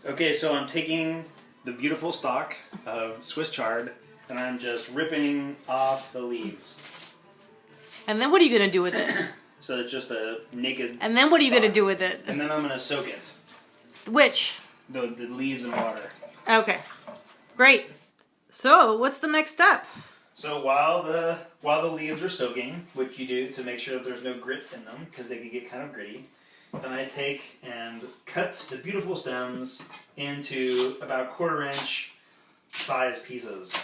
Okay, so I'm taking the beautiful stalk of Swiss chard and I'm just ripping off the leaves. And then what are you going to do with it? So it's just a naked And then what are you stalk. going to do with it? And then I'm going to soak it. Which? The leaves in water. Okay. Great. So, what's the next step? So while the leaves are soaking, which you do to make sure that there's no grit in them, because they can get kind of gritty, then I take and cut the beautiful stems into about 1/4 inch size pieces.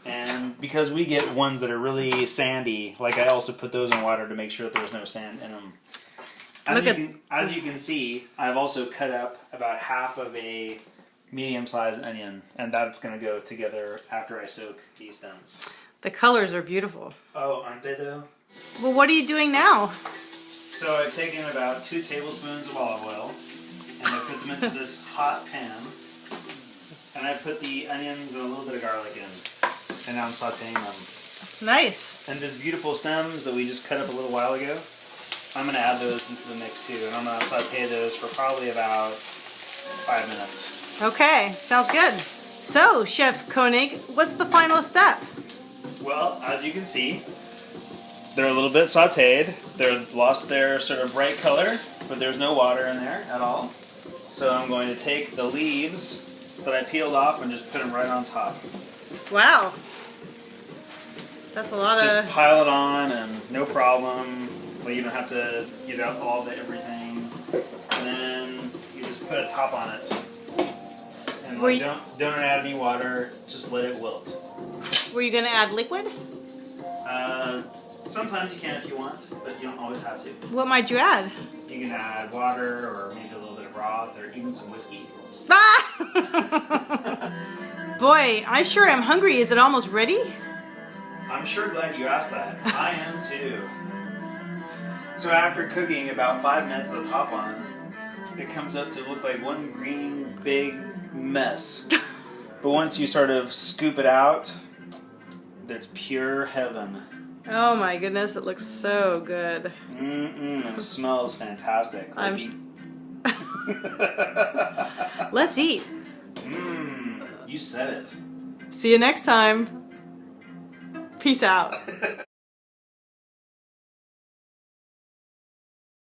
And because we get ones that are really sandy, like I also put those in water to make sure that there's no sand in them. As you can see, I've also cut up about half of a medium-sized onion, and that's going to go together after I soak these stems. The colors are beautiful. Oh, aren't they though? Well, what are you doing now? So I've taken about 2 tablespoons of olive oil, and I put them into this hot pan, and I put the onions and a little bit of garlic in, and now I'm sauteing them. Nice. And these beautiful stems that we just cut up a little while ago, I'm going to add those into the mix too, and I'm going to saute those for probably about 5 minutes. Okay, sounds good. So, Chef Konig, what's the final step? Well, as you can see, they're a little bit sauteed. They've lost their sort of bright color, but there's no water in there at all. So I'm going to take the leaves that I peeled off and just put them right on top. Wow. That's a lot Just pile it on and no problem. Well, you don't have to get out all the everything. And then you just put a top on it. And like, don't add any water, just let it wilt. Were you going to add liquid? Sometimes you can if you want, but you don't always have to. What might you add? You can add water or maybe a little bit of broth or even some whiskey. Ah! Boy, I sure am hungry. Is it almost ready? I'm sure glad you asked that. I am too. So after cooking about 5 minutes with the top on, it comes up to look like one green big mess. But once you sort of scoop it out, there's pure heaven. Oh my goodness, it looks so good. It smells fantastic. Let's eat. You said it. See you next time. Peace out.